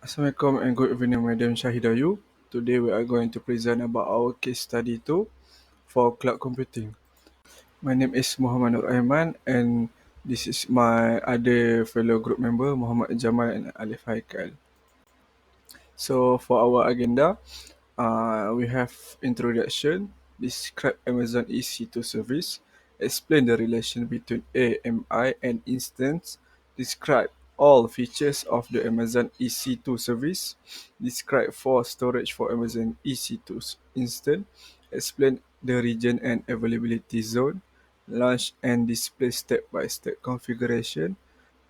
Assalamualaikum and good evening, Madam Shahidayu. Today we are going to present about our case study 2 for cloud computing. My name is Muhammad Nur Aiman and this is my other fellow group member Muhammad Jamal and Alif Haikal. So for our agenda, we have introduction, describe Amazon EC2 service, explain the relation between AMI and instance, describe all features of the Amazon EC2 service, describe for storage for Amazon EC2 instance, explain the region and availability zone, launch and display step-by-step configuration,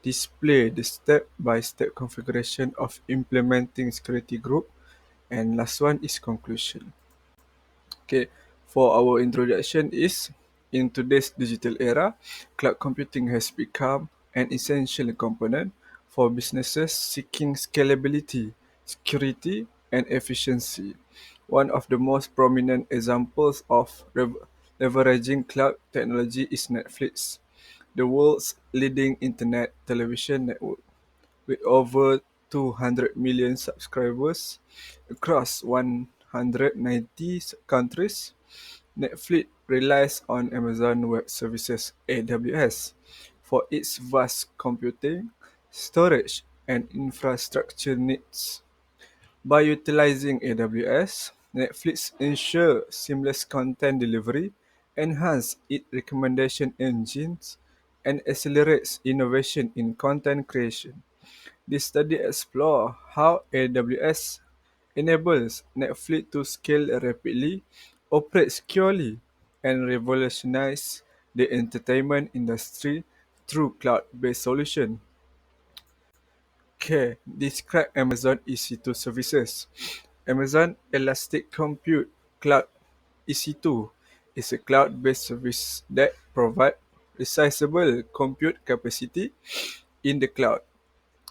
display the step-by-step configuration of implementing security group, and last one is conclusion. Okay, for our introduction is in today's digital era, cloud computing has become an essential component for businesses seeking scalability, security, and efficiency. One of the most prominent examples of leveraging cloud technology is Netflix, the world's leading internet television network. With over 200 million subscribers across 190 countries, Netflix relies on Amazon Web Services (AWS) for its vast computing, storage, and infrastructure needs. By utilizing AWS, Netflix ensures seamless content delivery, enhances its recommendation engines, and accelerates innovation in content creation. This study explores how AWS enables Netflix to scale rapidly, operate securely, and revolutionize the entertainment industry through cloud-based solutions. Okay, describe Amazon EC2 services. Amazon Elastic Compute Cloud EC2 is a cloud-based service that provides resizable compute capacity in the cloud.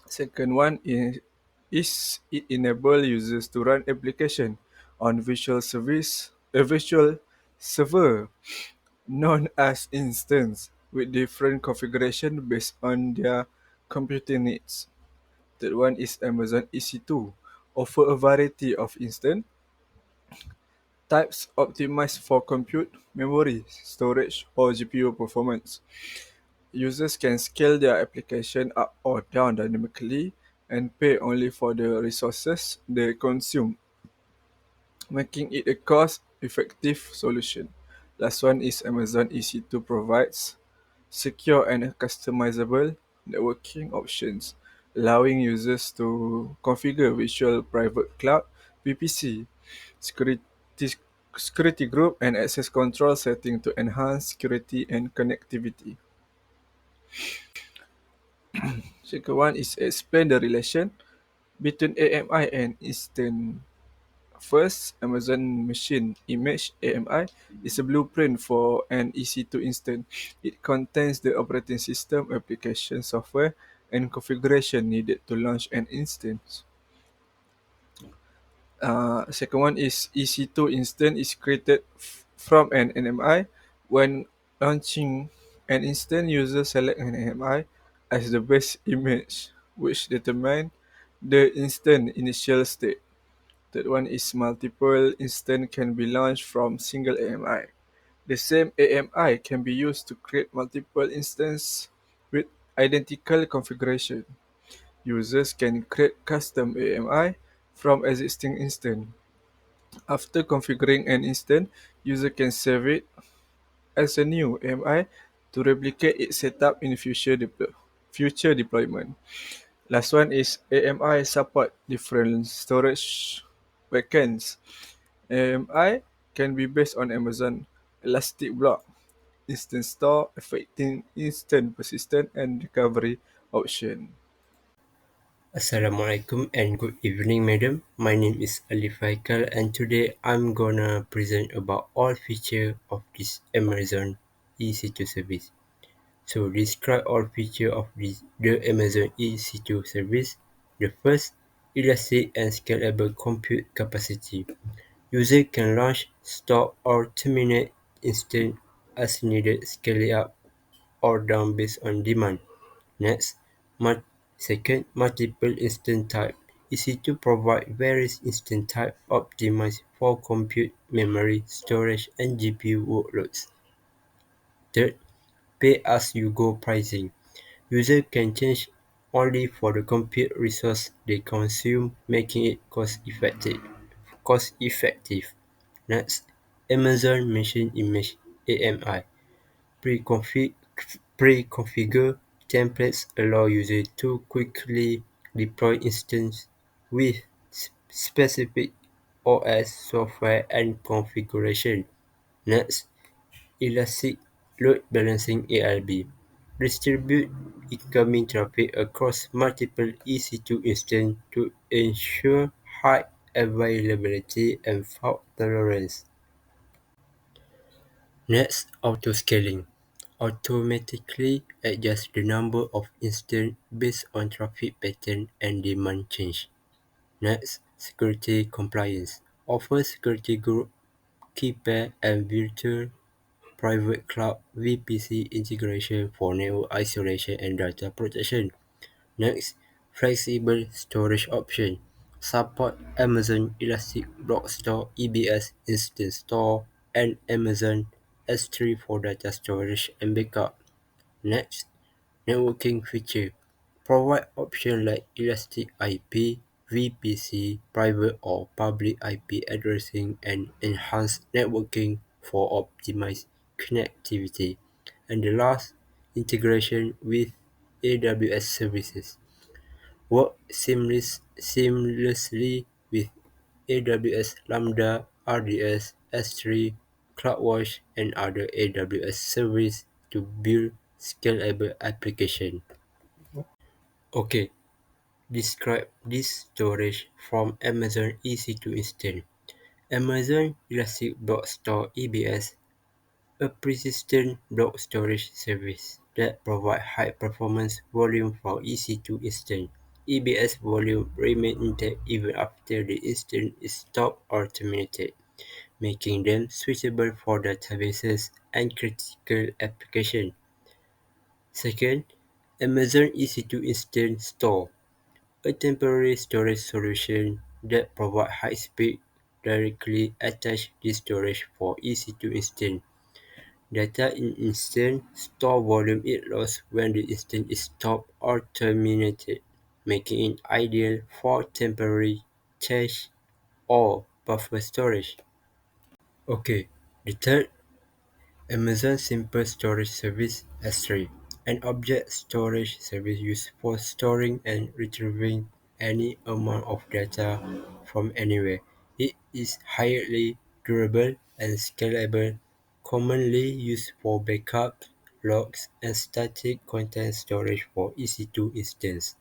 Second one is it enable users to run application on virtual server known as instance with different configuration based on their computing needs. Third one is Amazon EC2 offer a variety of instance types optimized for compute, memory, storage, or GPU performance. Users can scale their application up or down dynamically and pay only for the resources they consume, making it a cost-effective solution. Last one is Amazon EC2 provides secure and customizable networking options, allowing users to configure virtual private cloud (VPC), security, security group, and access control setting to enhance security and connectivity. Second one is explain the relation between AMI and instance. First, Amazon Machine Image (AMI) is a blueprint for an EC2 instance. It contains the operating system, application software, and configuration needed to launch an instance. Second one is EC2 instance is created from an NMI. When launching an instance, users select an NMI as the base image, which determine the instance initial state. Third one is multiple instance can be launched from single AMI. The same AMI can be used to create multiple instances with identical configuration. Users can create custom AMI from existing instance. After configuring an instance, user can save it as a new AMI to replicate its setup in future deployment. Last one is AMI support different storage backends. AMI can be based on Amazon Elastic Block Instant Store, affecting instant persistent and recovery option. Assalamualaikum and good evening, madam. My name is Alif Haikal and today I'm gonna present about all feature of this Amazon EC2 service. So describe all feature of the Amazon EC2 service. The first, elastic and scalable compute capacity. User can launch, stop or terminate instant as needed, scale it up or down based on demand. Next, second, multiple instance type. EC2 provides various instance types optimized for compute, memory, storage, and GPU workloads. Third, pay-as-you-go pricing. Users can charge only for the compute resource they consume, making it cost-effective. Next, Amazon Machine Image (AMI). Pre-configured templates allow users to quickly deploy instances with specific OS software and configuration. Next, Elastic Load Balancing (ELB) distributes incoming traffic across multiple EC2 instances to ensure high availability and fault tolerance. Next, auto-scaling automatically adjusts the number of instances based on traffic pattern and demand change. Next, security compliance offers security group, key pair, and virtual private cloud (VPC) integration for network isolation and data protection. Next, flexible storage option support Amazon Elastic Block Store (EBS) Instant Store and Amazon S3 for data storage and backup. Next, networking feature provide options like Elastic IP, VPC, private or public IP addressing, and enhanced networking for optimized connectivity. And the last, integration with AWS services work seamlessly with AWS Lambda, RDS, S3, CloudWatch, and other AWS services to build scalable applications. Okay, describe this storage from Amazon EC2 instance. Amazon Elastic Block Store (EBS), a persistent block storage service that provides high-performance volume for EC2 instance. EBS volume remains intact even after the instance is stopped or terminated, making them suitable for databases and critical applications. Second, Amazon EC2 Instant Store, a temporary storage solution that provides high-speed, directly attached disk storage for EC2 instance. Data in instance store volume is lost when the instance is stopped or terminated, making it ideal for temporary cache or buffer storage. Okay, the third, Amazon Simple Storage Service (S3), an object storage service used for storing and retrieving any amount of data from anywhere. It is highly durable and scalable, commonly used for backups, logs, and static content storage for EC2 instances.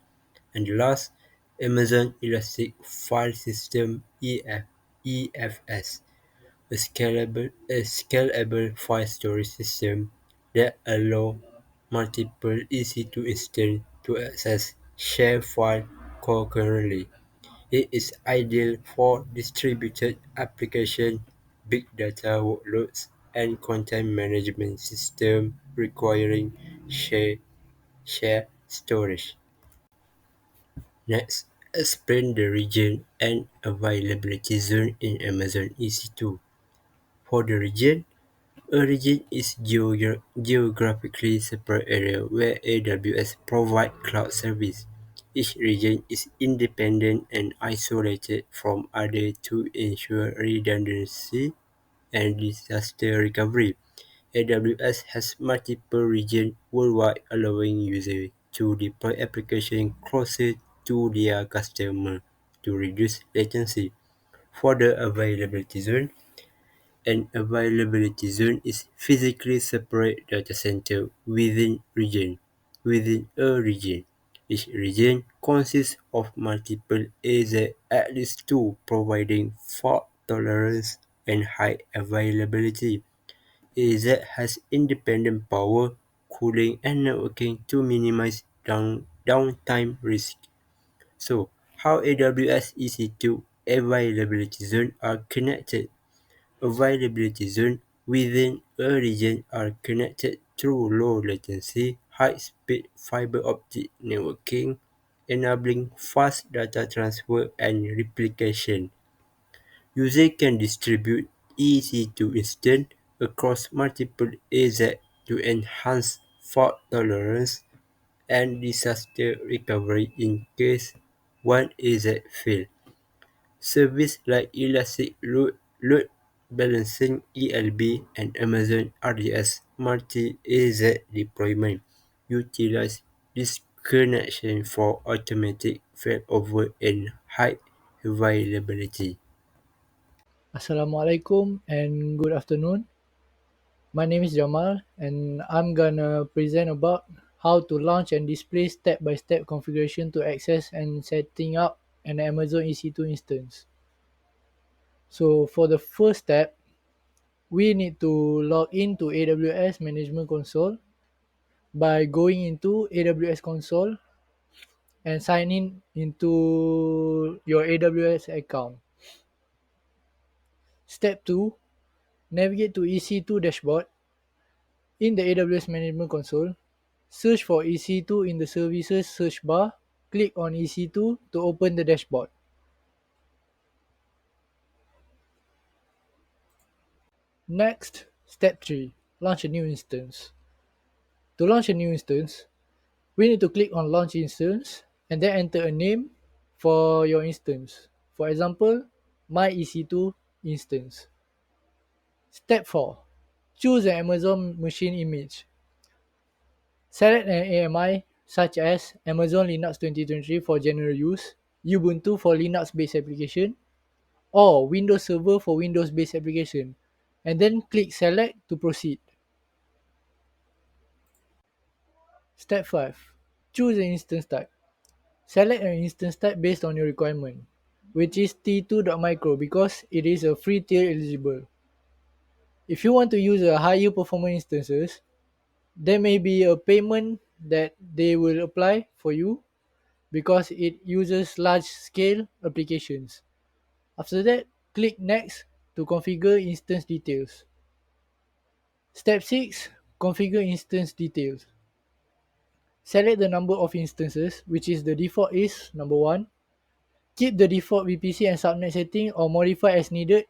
And last, Amazon Elastic File System (EFS), a scalable file storage system that allows multiple EC2 instances to access shared files concurrently. It is ideal for distributed applications, big data workloads, and content management systems requiring shared storage. Next, explain the region and availability zone in Amazon EC2. For the region, a region is geographically separate area where AWS provides cloud service. Each region is independent and isolated from others to ensure redundancy and disaster recovery. AWS has multiple regions worldwide, allowing users to deploy applications closer to their customer to reduce latency. For the availability zone, an availability zone is physically separate data center within a region. Each region consists of multiple AZ, at least two, providing fault tolerance and high availability. AZ has independent power, cooling, and networking to minimize downtime risk. So, how AWS EC2 availability zones are connected? Availability zones within a region are connected through low latency, high-speed fiber optic networking. enabling fast data transfer and replication. Users can distribute EC2 instance across multiple AZ to enhance fault tolerance and disaster recovery in case one AZ fails. Services like Elastic Load Balancing (ELB) and Amazon RDS multi-AZ deployment utilize this connection for automatic failover and high availability. Assalamualaikum and good afternoon. My name is Jamal and I'm gonna present about how to launch and display step-by-step configuration to access and setting up an Amazon EC2 instance. So for the first step, we need to log into AWS Management Console by going into AWS Console and sign in into your AWS account. Step 2, navigate to EC2 dashboard in the AWS Management Console. Search for EC2 in the services search bar. Click on EC2 to open the dashboard. Next, step 3, launch a new instance. To launch a new instance, we need to click on launch instance and then enter a name for your instance. For example, my EC2 instance. Step 4, choose an Amazon machine image. Select an AMI such as Amazon Linux 2023 for general use, Ubuntu for Linux-based application, or Windows Server for Windows-based application, and then click Select to proceed. Step 5. Choose an instance type. Select an instance type based on your requirement, which is T2.micro because it is a free tier eligible. If you want to use a higher performance instances, there may be a payment that they will apply for you because it uses large scale applications. After that, click Next to configure instance details. Step 6. Configure instance details. Select the number of instances, which is the default is number 1. Keep the default VPC and subnet setting or modify as needed.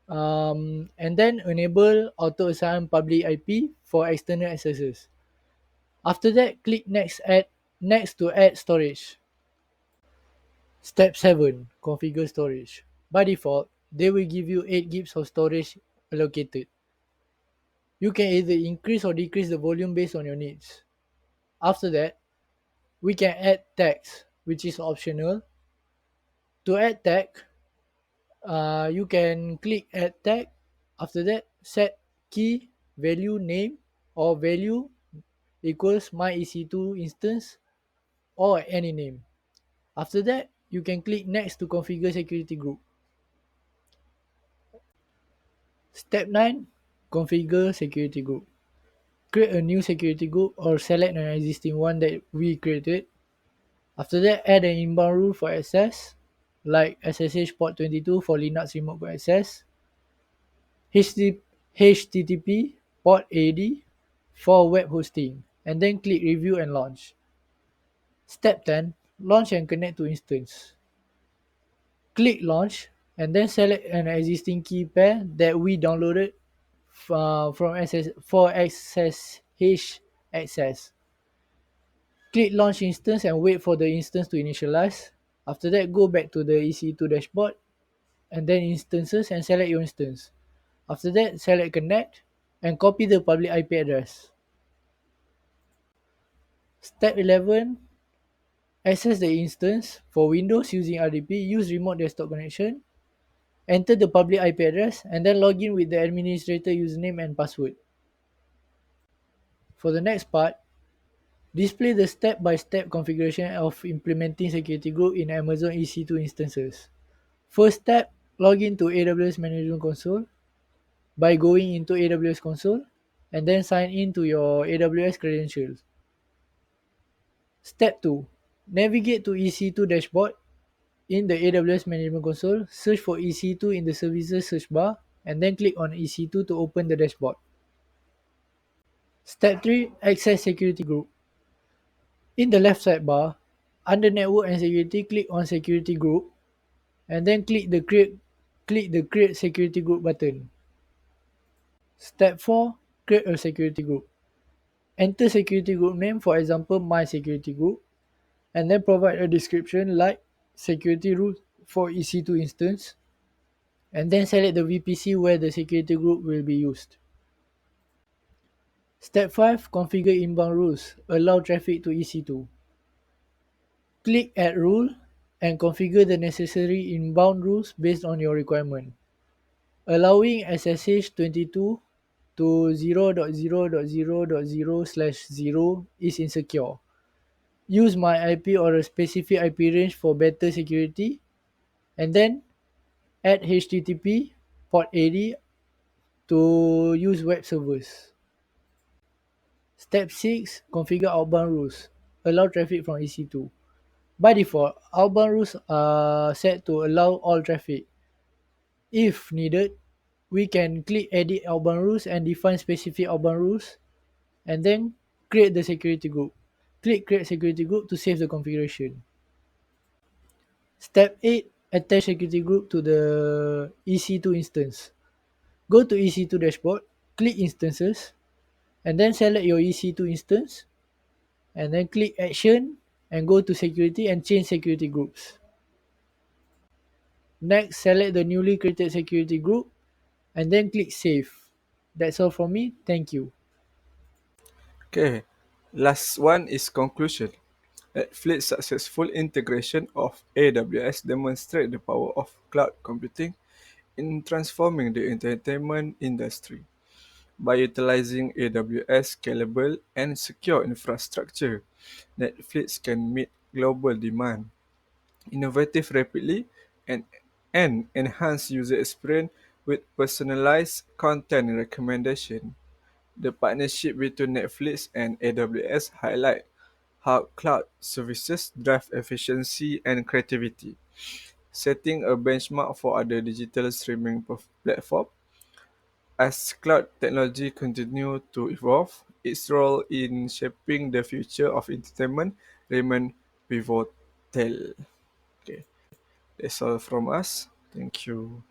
And then enable auto assign public IP for external accesses. After that, click Next to add storage. Step 7. Configure storage. By default, they will give you 8 gigs of storage allocated. You can either increase or decrease the volume based on your needs. After that, we can add tags, which is optional. To add tag, you can click add tag. After that, set key value name or value equals my EC2 instance or any name. After that, you can click next to configure security group. Step 9, configure security group. Create a new security group or select an existing one that we created. After that, add an inbound rule for access, like SSH port 22 for Linux remote access, HTTP port 80 for web hosting, and then click review and launch. Step 10, launch and connect to instance. Click launch and then select an existing key pair that we downloaded from for SSH access. Click launch instance and wait for the instance to initialize. After that, go back to the EC2 dashboard and then instances and select your instance. After that, select connect and copy the public IP address. Step 11, access the instance. For Windows using RDP, use remote desktop connection. Enter the public IP address and then log in with the administrator username and password. For the next part, display the step-by-step configuration of implementing security group in Amazon EC2 instances. First step, log into AWS Management Console by going into AWS Console and then sign in to your AWS credentials. Step 2, navigate to EC2 dashboard in the AWS Management Console, search for EC2 in the services search bar and then click on EC2 to open the dashboard. Step 3, access security group. In the left sidebar, Under network and security, click on security group and then click the create security group button. Step 4, create a security group. Enter security group name, for example, my security group, and then provide a description like security rules for EC2 instance, and then select the VPC where the security group will be used. Step 5, configure inbound rules, allow traffic to EC2. Click add rule and configure the necessary inbound rules based on your requirement. Allowing SSH 22 to 0.0.0.0/0 is insecure. Use my IP or a specific IP range for better security, and then add HTTP port 80 to use web servers. Step 6, configure outbound rules. Allow traffic from EC2. By default, outbound rules are set to allow all traffic. If needed, we can click edit outbound rules and define specific outbound rules, and then create the security group. Click create security group to save the configuration. Step 8, attach security group to the EC2 instance. Go to EC2 dashboard, click instances, and then select your EC2 instance, and then click action and go to security and change security groups. Next, select the newly created security group and then click save. That's all from me. Thank you. Okay, last one is conclusion. Netflix successful integration of AWS demonstrate the power of cloud computing in transforming the entertainment industry. By utilizing AWS scalable and secure infrastructure, Netflix can meet global demand, innovate rapidly, and, and enhance user experience with personalized content recommendation. The partnership between Netflix and AWS highlight how cloud services drive efficiency and creativity, setting a benchmark for other digital streaming platforms. As cloud technology continues to evolve, its role in shaping the future of entertainment remains pivotal. Okay, that's all from us. Thank you.